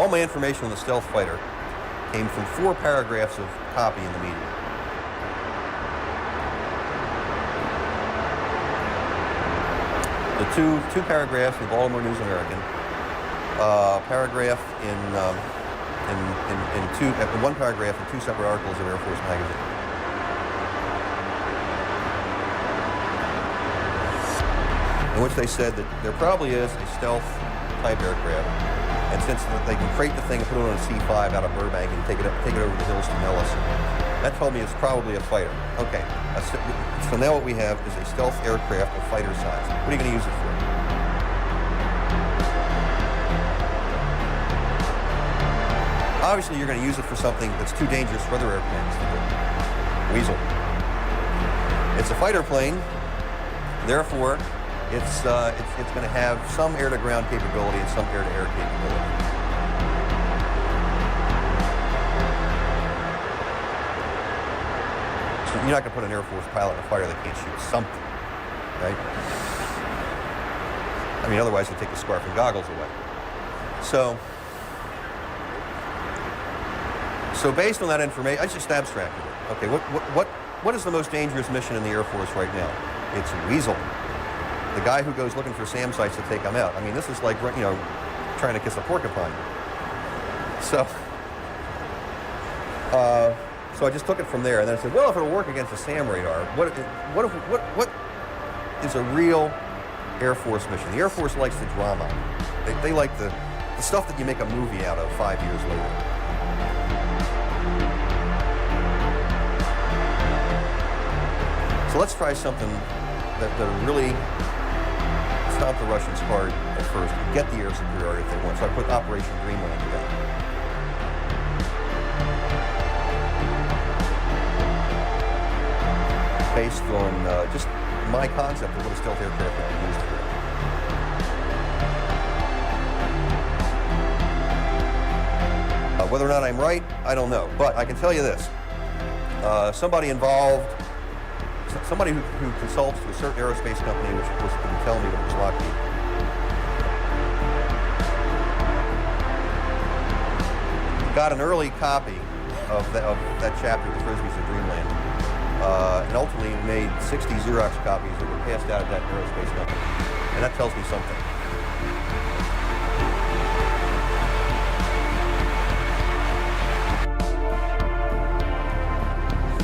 all my information on the stealth fighter came from 4 paragraphs of copy in the media. The two paragraphs in the Baltimore News American, paragraph one paragraph in 2 separate articles of Air Force Magazine. In which they said that there probably is a stealth type aircraft, and since they can crate the thing and put it on a C-5 out of Burbank and take it over the hills to Nellis, that told me it's probably a fighter. Okay, so now what we have is a stealth aircraft of fighter size. What are you going to use it for? Obviously, you're going to use it for something that's too dangerous for other airplanes to do. Weasel. It's a fighter plane, therefore, it's going to have some air-to-ground capability and some air-to-air capability. So you're not going to put an Air Force pilot in a fighter that can't shoot something, right? I mean, otherwise they'll take the scarf and goggles away. So based on that information, I just abstracted it. Okay, what is the most dangerous mission in the Air Force right now? It's Weasel. The guy who goes looking for SAM sites to take them out. I mean, this is like, you know, trying to kiss a porcupine. So I just took it from there, and then I said, well, if it'll work against a SAM radar, what is a real Air Force mission? The Air Force likes the drama. They like the stuff that you make a movie out of 5 years later. So let's try something that really stop the Russians hard at first and get the air superiority if they want. So I put Operation Dreamland together. Based on just my concept of what a stealth aircraft can be used for. Whether or not I'm right, I don't know. But I can tell you this. Somebody involved, somebody who consults to a certain aerospace company, which was going to tell me that it was Lockheed. Got an early copy of that chapter, The Frisbees of Dreamland, and ultimately made 60 Xerox copies that were passed out at that aerospace company. And that tells me something.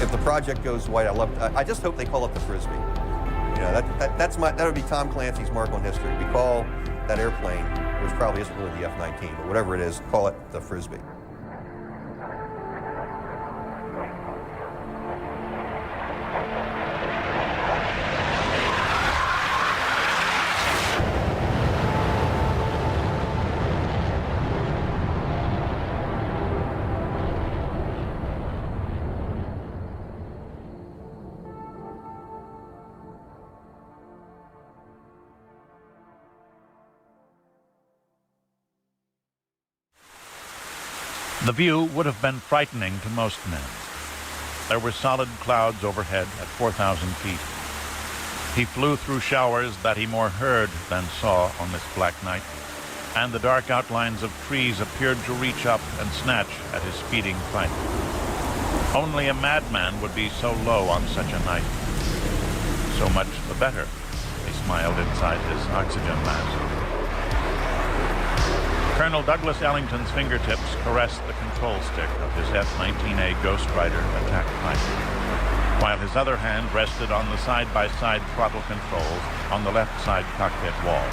If the project goes white, I just hope they call it the Frisbee. You know, that would be Tom Clancy's mark on history. We call that airplane, which probably isn't really the F-19, but whatever it is, call it the Frisbee. The view would have been frightening to most men. There were solid clouds overhead at 4,000 feet. He flew through showers that he more heard than saw on this black night, and the dark outlines of trees appeared to reach up and snatch at his speeding flight. Only a madman would be so low on such a night. So much the better, he smiled inside his oxygen mask. Colonel Douglas Ellington's fingertips caressed the control stick of his F-19A Ghost Rider attack fighter, while his other hand rested on the side-by-side throttle controls on the left side cockpit wall.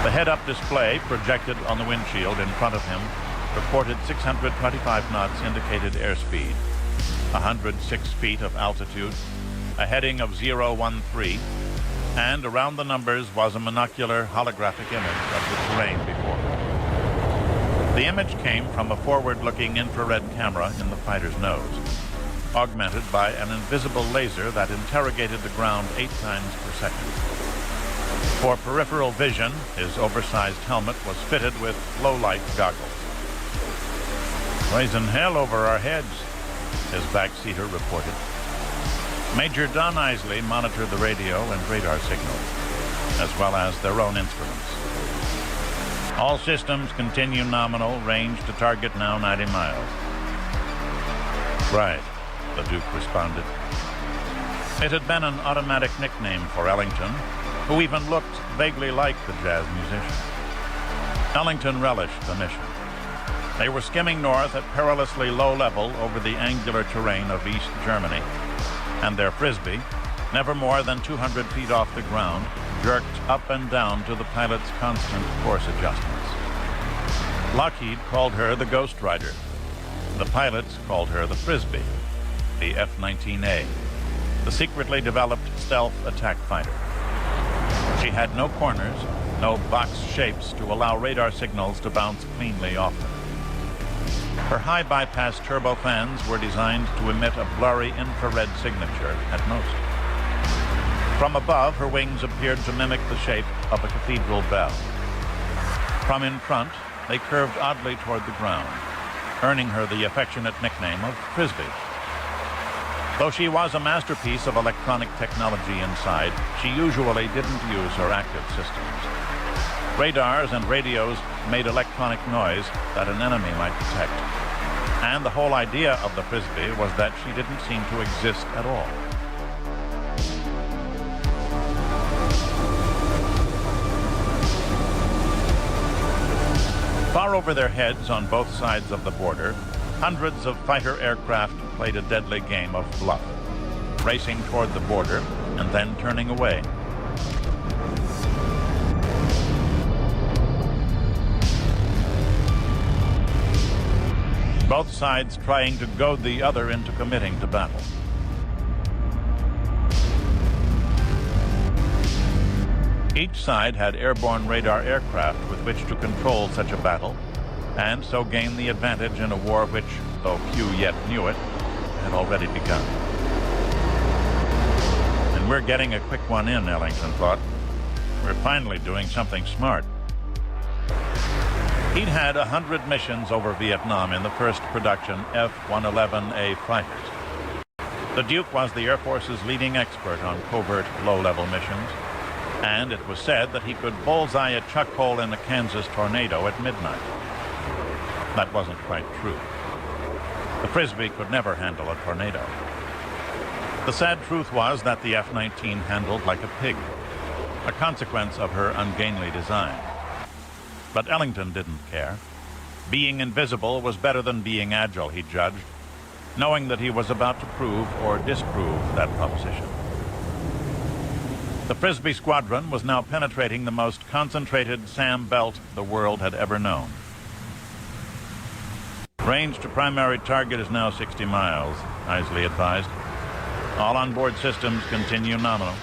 The head-up display projected on the windshield in front of him reported 625 knots indicated airspeed, 106 feet of altitude, a heading of 013, and around the numbers was a monocular holographic image of the terrain before him. The image came from a forward-looking infrared camera in the fighter's nose, augmented by an invisible laser that interrogated the ground 8 times per second. For peripheral vision, his oversized helmet was fitted with low-light goggles. "Raising hell over our heads," his backseater reported. Major Don Isley monitored the radio and radar signals, as well as their own instruments. All systems continue nominal, range to target now 90 miles. Right, the Duke responded. It had been an automatic nickname for Ellington, who even looked vaguely like the jazz musician. Ellington relished the mission. They were skimming north at perilously low level over the angular terrain of East Germany, and their Frisbee, never more than 200 feet off the ground, jerked up and down to the pilot's constant course adjustments. Lockheed called her the Ghost Rider. The pilots called her the Frisbee, the F-19A, the secretly developed stealth attack fighter. She had no corners, no box shapes to allow radar signals to bounce cleanly off them. Her high bypass turbofans were designed to emit a blurry infrared signature at most. From above, her wings appeared to mimic the shape of a cathedral bell. From in front, they curved oddly toward the ground, earning her the affectionate nickname of Frisbee. Though she was a masterpiece of electronic technology inside, she usually didn't use her active systems. Radars and radios made electronic noise that an enemy might detect. And the whole idea of the Frisbee was that she didn't seem to exist at all. Far over their heads on both sides of the border, hundreds of fighter aircraft played a deadly game of bluff, racing toward the border and then turning away. Both sides trying to goad the other into committing to battle. Each side had airborne radar aircraft with which to control such a battle, and so gain the advantage in a war which, though few yet knew it, had already begun. And we're getting a quick one in, Ellington thought. We're finally doing something smart. He'd had 100 missions over Vietnam in the first production F-111A fighters. The Duke was the Air Force's leading expert on covert, low-level missions, and it was said that he could bullseye a chuck hole in a Kansas tornado at midnight. That wasn't quite true. The Frisbee could never handle a tornado. The sad truth was that the F-19 handled like a pig, a consequence of her ungainly design. But Ellington didn't care. Being invisible was better than being agile, he judged, knowing that he was about to prove or disprove that proposition. The Frisbee squadron was now penetrating the most concentrated SAM belt the world had ever known. Range to primary target is now 60 miles, Isley advised. All onboard systems continue nominal.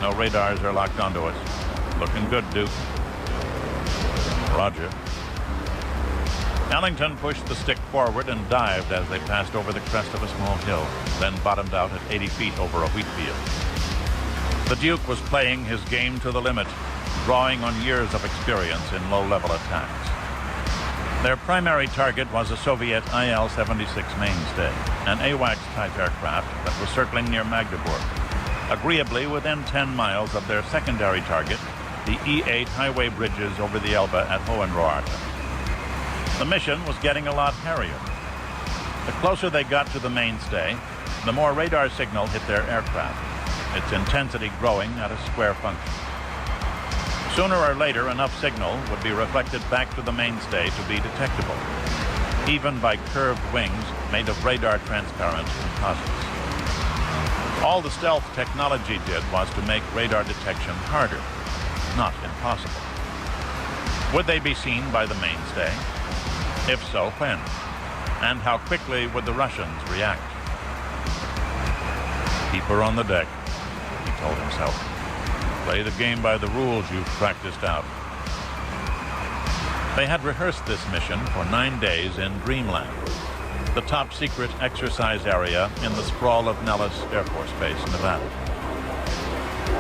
No radars are locked onto us. Looking good, Duke. Roger. Ellington pushed the stick forward and dived as they passed over the crest of a small hill, then bottomed out at 80 feet over a wheat field. The Duke was playing his game to the limit, drawing on years of experience in low-level attacks. Their primary target was a Soviet IL-76 mainstay, an AWACS-type aircraft that was circling near Magdeburg, agreeably within 10 miles of their secondary target, the E-8 highway bridges over the Elbe at Hohenroarte. The mission was getting a lot hairier. The closer they got to the mainstay, the more radar signal hit their aircraft, its intensity growing at a square function. Sooner or later, enough signal would be reflected back to the mainstay to be detectable, even by curved wings made of radar transparent composites. All the stealth technology did was to make radar detection harder, not impossible. Would they be seen by the mainstay? If so, when? And how quickly would the Russians react? Keep her on the deck, he told himself. Play the game by the rules you've practiced out. They had rehearsed this mission for 9 days in Dreamland, the top-secret exercise area in the sprawl of Nellis Air Force Base, Nevada.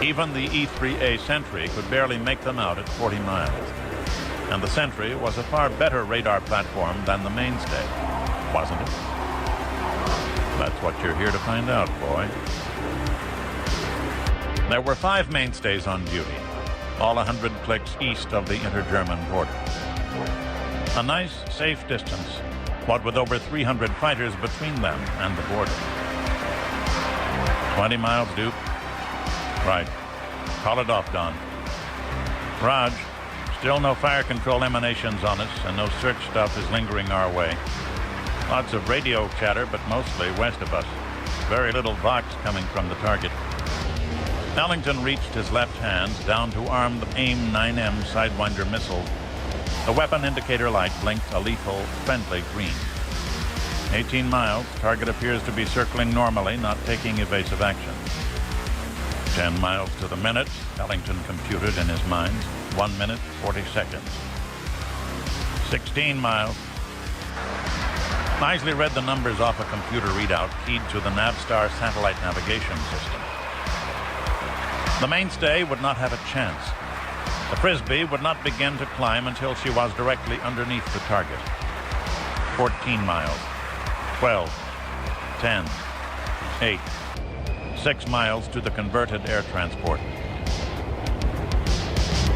Even the E-3A Sentry could barely make them out at 40 miles. And the Sentry was a far better radar platform than the mainstay, wasn't it? That's what you're here to find out, boy. There were 5 mainstays on duty, all 100 clicks east of the inter-German border. A nice, safe distance, what with over 300 fighters between them and the border. 20 miles, Duke. Right. Call it off, Don. Raj, still no fire control emanations on us, and no search stuff is lingering our way. Lots of radio chatter, but mostly west of us. Very little vox coming from the target. Ellington reached his left hand down to arm the AIM-9M Sidewinder missile. The weapon indicator light blinked a lethal, friendly green. 18 miles, target appears to be circling normally, not taking evasive action. 10 miles to the minute, Ellington computed in his mind. 1 minute, 40 seconds. 16 miles. Isley read the numbers off a computer readout keyed to the Navstar satellite navigation system. The mainstay would not have a chance. The Frisbee would not begin to climb until she was directly underneath the target. 14 miles. 12. 10. 8. 6 miles to the converted air transport.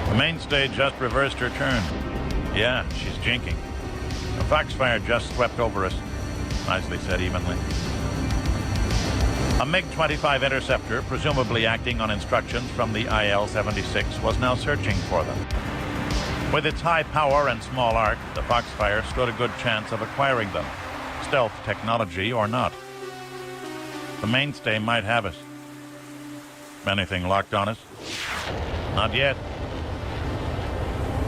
The mainstay just reversed her turn. Yeah, she's jinking. A foxfire just swept over us, Isley said evenly. A MiG-25 interceptor, presumably acting on instructions from the IL-76, was now searching for them. With its high power and small arc, the Foxfire stood a good chance of acquiring them, stealth technology or not. The mainstay might have us. Anything locked on us? Not yet.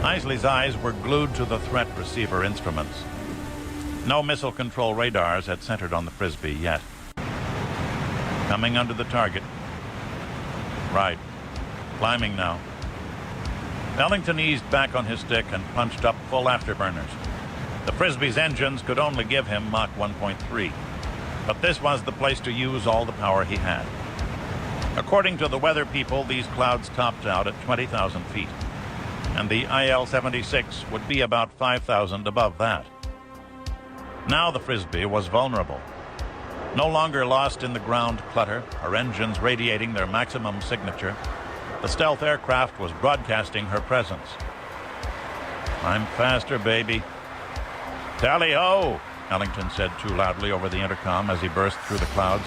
Isley's eyes were glued to the threat receiver instruments. No missile control radars had centered on the Frisbee yet. Coming under the target. Right. Climbing now. Ellington eased back on his stick and punched up full afterburners. The Frisbee's engines could only give him Mach 1.3, but this was the place to use all the power he had. According to the weather people, these clouds topped out at 20,000 feet, and the IL-76 would be about 5,000 above that. Now the Frisbee was vulnerable. No longer lost in the ground clutter, her engines radiating their maximum signature, the stealth aircraft was broadcasting her presence. I'm faster, baby. Tally-ho, Ellington said too loudly over the intercom as he burst through the clouds.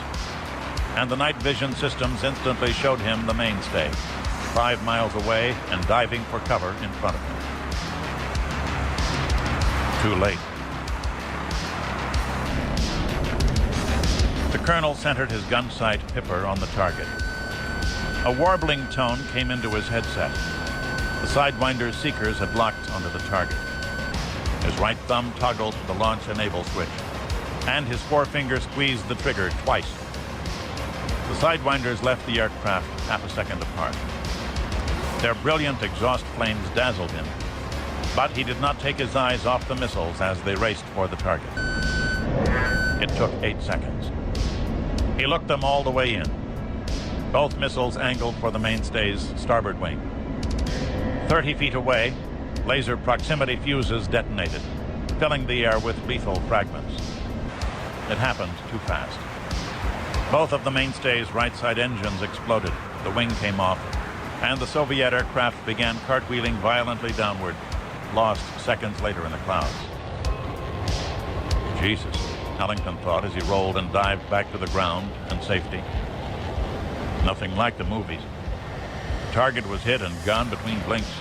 And the night vision systems instantly showed him the mainstay, 5 miles away and diving for cover in front of him. Too late. The colonel centered his gun sight pipper on the target. A warbling tone came into his headset. The Sidewinder's seekers had locked onto the target. His right thumb toggled the launch enable switch, and his forefinger squeezed the trigger twice. The Sidewinders left the aircraft half a second apart. Their brilliant exhaust flames dazzled him, but he did not take his eyes off the missiles as they raced for the target. It took 8 seconds. He looked them all the way in. Both missiles angled for the mainstay's starboard wing. 30 feet away, laser proximity fuses detonated, filling the air with lethal fragments. It happened too fast. Both of the mainstay's right side engines exploded, the wing came off, and the Soviet aircraft began cartwheeling violently downward, lost seconds later in the clouds. Jesus, Ellington thought as he rolled and dived back to the ground and safety. Nothing like the movies. The target was hit and gone between blinks.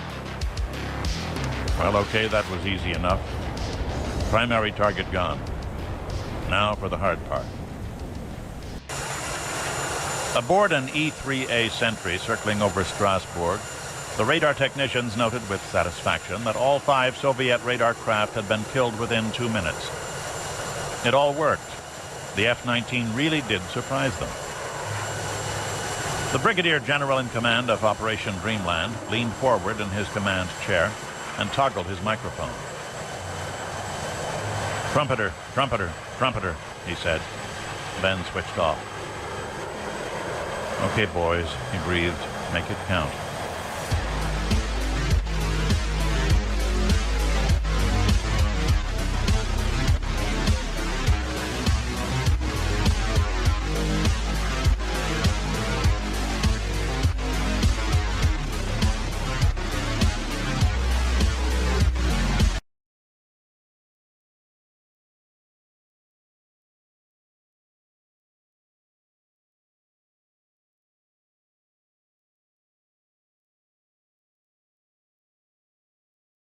Well, okay, that was easy enough. Primary target gone. Now for the hard part. Aboard an E-3A Sentry circling over Strasbourg, the radar technicians noted with satisfaction that all 5 Soviet radar craft had been killed within 2 minutes. It all worked. The F-19 really did surprise them. The Brigadier General in command of Operation Dreamland leaned forward in his command chair and toggled his microphone. "Trumpeter, trumpeter, trumpeter," he said, then switched off. "Okay, boys," he breathed, "make it count."